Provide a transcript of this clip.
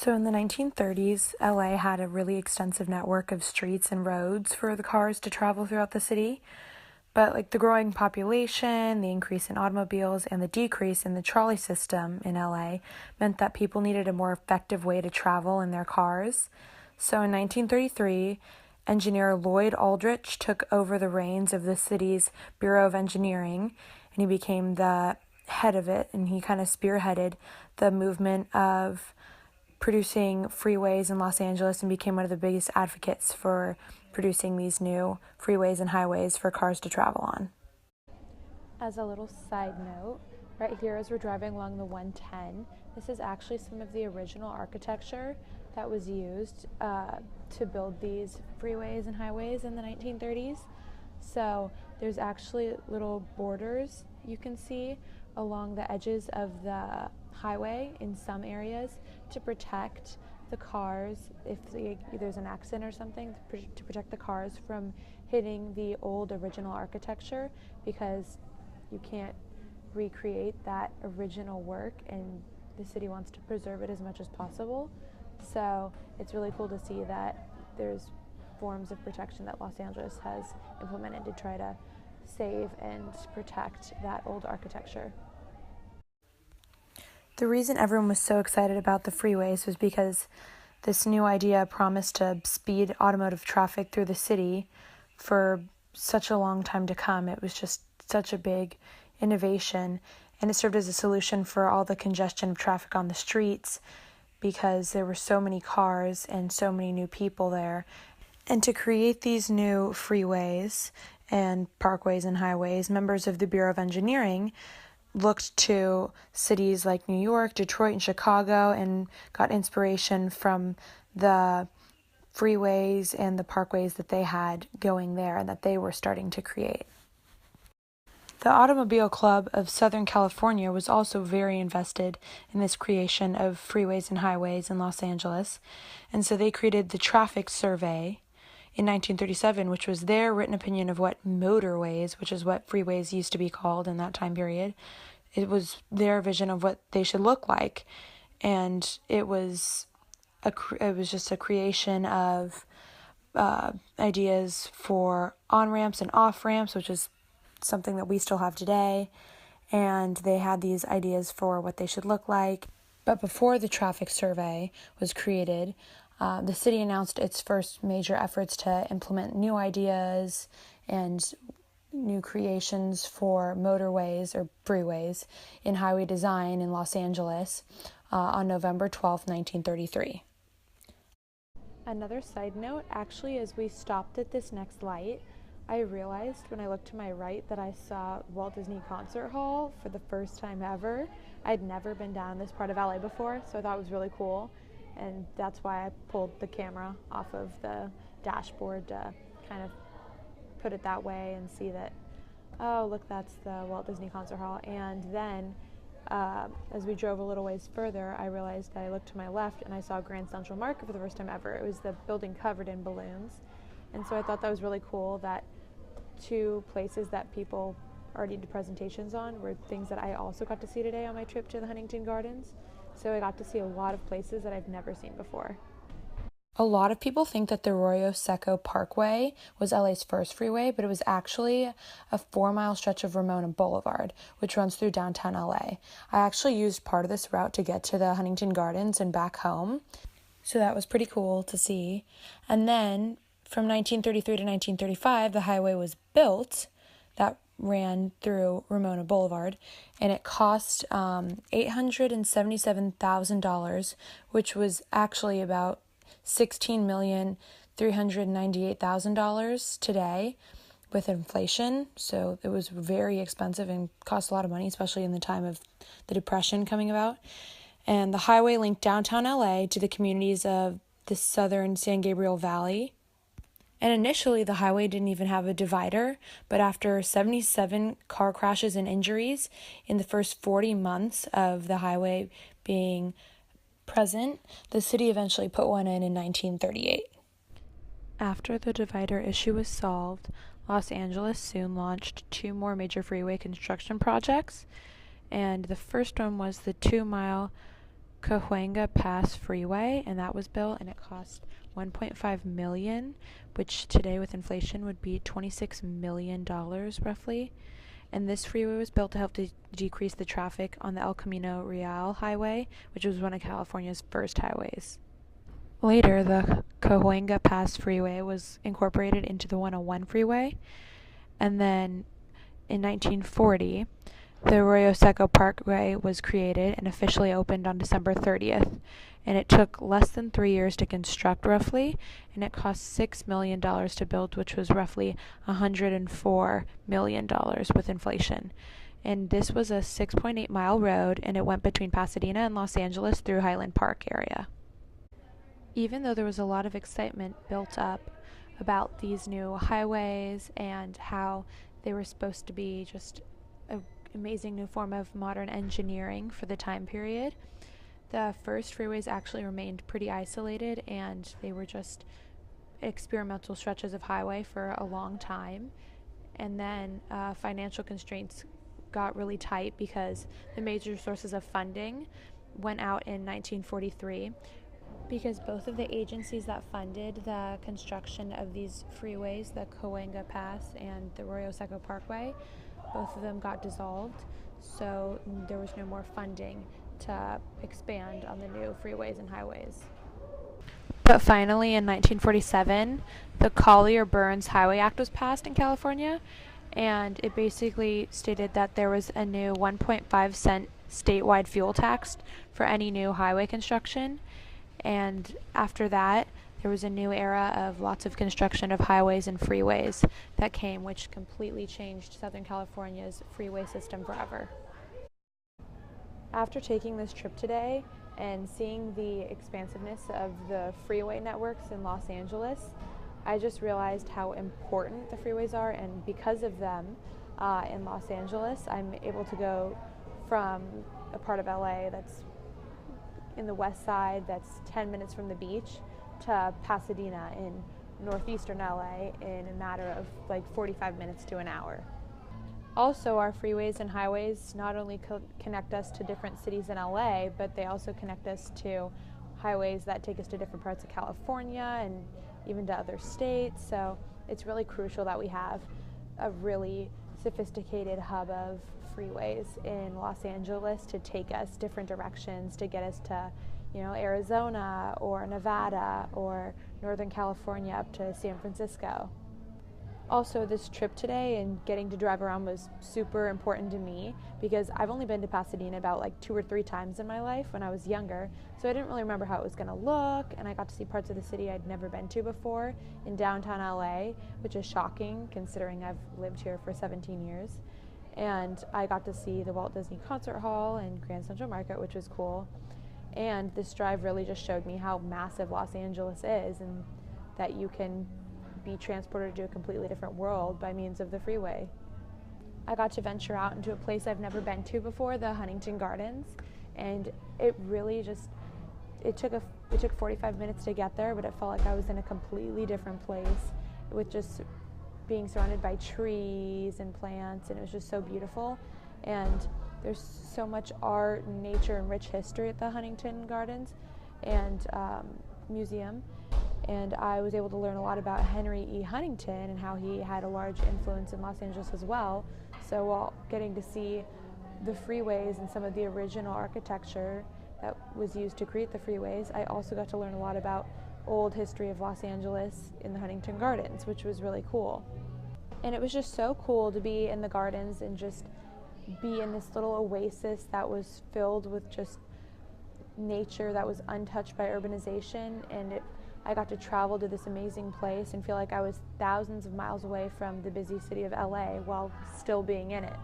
So in the 1930s, LA had a really extensive network of streets and roads for the cars to travel throughout the city. But the growing population, the increase in automobiles, and the decrease in the trolley system in LA meant that people needed a more effective way to travel in their cars. So in 1933, engineer Lloyd Aldrich took over the reins of the city's Bureau of Engineering, and he became the head of it, and he kind of spearheaded the movement of producing freeways in Los Angeles and became one of the biggest advocates for producing these new freeways and highways for cars to travel on. As a little side note, right here as we're driving along the 110, this is actually some of the original architecture that was used to build these freeways and highways in the 1930s. So there's actually little borders you can see along the edges of the highway in some areas to protect the cars if there's an accident or something, to protect the cars from hitting the old original architecture, because you can't recreate that original work and the city wants to preserve it as much as possible. So it's really cool to see that there's forms of protection that Los Angeles has implemented to try to save and protect that old architecture. The reason everyone was so excited about the freeways was because this new idea promised to speed automotive traffic through the city for such a long time to come. It was just such a big innovation, and it served as a solution for all the congestion of traffic on the streets because there were so many cars and so many new people there. And to create these new freeways and parkways and highways, members of the Bureau of Engineering looked to cities like New York, Detroit, and Chicago and got inspiration from the freeways and the parkways that they had going there and that they were starting to create. The Automobile Club of Southern California was also very invested in this creation of freeways and highways in Los Angeles, and so they created the Traffic Survey in 1937, which was their written opinion of what motorways, which is what freeways used to be called in that time period. It was their vision of what they should look like, and it was just a creation of ideas for on-ramps and off-ramps, which is something that we still have today, and they had these ideas for what they should look like. But before the Traffic Survey was created, the city announced its first major efforts to implement new ideas and new creations for motorways or freeways in highway design in Los Angeles on November 12, 1933. Another side note, actually, as we stopped at this next light, I realized when I looked to my right that I saw Walt Disney Concert Hall for the first time ever. I'd never been down this part of LA before, so I thought it was really cool. And that's why I pulled the camera off of the dashboard to kind of put it that way and see that, oh, look, that's the Walt Disney Concert Hall. And then as we drove a little ways further, I realized I looked to my left and I saw Grand Central Market for the first time ever. It was the building covered in balloons. And so I thought that was really cool that two places that people already did presentations on were things that I also got to see today on my trip to the Huntington Gardens. So I got to see a lot of places that I've never seen before. A lot of people think that the Arroyo Seco Parkway was LA's first freeway, but it was actually a 4-mile stretch of Ramona Boulevard, which runs through downtown LA. I actually used part of this route to get to the Huntington Gardens and back home, so that was pretty cool to see. And then from 1933 to 1935, the highway was built that ran through Ramona Boulevard, and it cost $877,000, which was actually about $16,398,000 today with inflation. So it was very expensive and cost a lot of money, especially in the time of the Depression coming about. And the highway linked downtown LA to the communities of the southern San Gabriel Valley. And initially, the highway didn't even have a divider, but after 77 car crashes and injuries in the first 40 months of the highway being present, the city eventually put one in 1938. After the divider issue was solved, Los Angeles soon launched 2 more major freeway construction projects, and the first one was the 2-mile Cahuenga Pass Freeway, and that was built, and it cost $1.5 million, which today with inflation would be $26 million roughly. And this freeway was built to help decrease the traffic on the El Camino Real highway, which was one of California's first highways. Later, the Cahuenga Pass Freeway was incorporated into the 101 freeway, and then in 1940, the Arroyo Seco Parkway was created and officially opened on December 30th, and it took less than 3 years to construct roughly, and it cost $6 million to build, which was roughly $104 million with inflation. And this was a 6.8-mile road, and it went between Pasadena and Los Angeles through Highland Park area. Even though there was a lot of excitement built up about these new highways and how they were supposed to be just an amazing new form of modern engineering for the time period, the first freeways actually remained pretty isolated, and they were just experimental stretches of highway for a long time. And then financial constraints got really tight because the major sources of funding went out in 1943, because both of the agencies that funded the construction of these freeways, the Cahuenga Pass and the Arroyo Seco Parkway, both of them got dissolved, so there was no more funding to expand on the new freeways and highways. But finally, in 1947, the Collier-Burns Highway Act was passed in California, and it basically stated that there was a new 1.5-cent statewide fuel tax for any new highway construction. And after that, there was a new era of lots of construction of highways and freeways that came, which completely changed Southern California's freeway system forever. After taking this trip today and seeing the expansiveness of the freeway networks in Los Angeles, I just realized how important the freeways are, and because of them in Los Angeles, I'm able to go from a part of LA that's in the west side that's 10 minutes from the beach to Pasadena in northeastern LA in a matter of like 45 minutes to an hour. Also, our freeways and highways not only connect us to different cities in LA, but they also connect us to highways that take us to different parts of California and even to other states. So it's really crucial that we have a really sophisticated hub of freeways in Los Angeles to take us different directions, to get us to, Arizona or Nevada or Northern California up to San Francisco. Also, this trip today and getting to drive around was super important to me because I've only been to Pasadena about like 2 or 3 times in my life when I was younger, so I didn't really remember how it was going to look, and I got to see parts of the city I'd never been to before in downtown LA, which is shocking considering I've lived here for 17 years. And I got to see the Walt Disney Concert Hall and Grand Central Market, which was cool. And this drive really just showed me how massive Los Angeles is, and that you can be transported to a completely different world by means of the freeway. I got to venture out into a place I've never been to before, the Huntington Gardens, and it really just, it took 45 minutes to get there, but it felt like I was in a completely different place with just being surrounded by trees and plants, and it was just so beautiful. And there's so much art and nature and rich history at the Huntington Gardens and Museum. And I was able to learn a lot about Henry E. Huntington and how he had a large influence in Los Angeles as well. So while getting to see the freeways and some of the original architecture that was used to create the freeways, I also got to learn a lot about old history of Los Angeles in the Huntington Gardens, which was really cool. And it was just so cool to be in the gardens and just be in this little oasis that was filled with just nature that was untouched by urbanization, and I got to travel to this amazing place and feel like I was thousands of miles away from the busy city of LA while still being in it.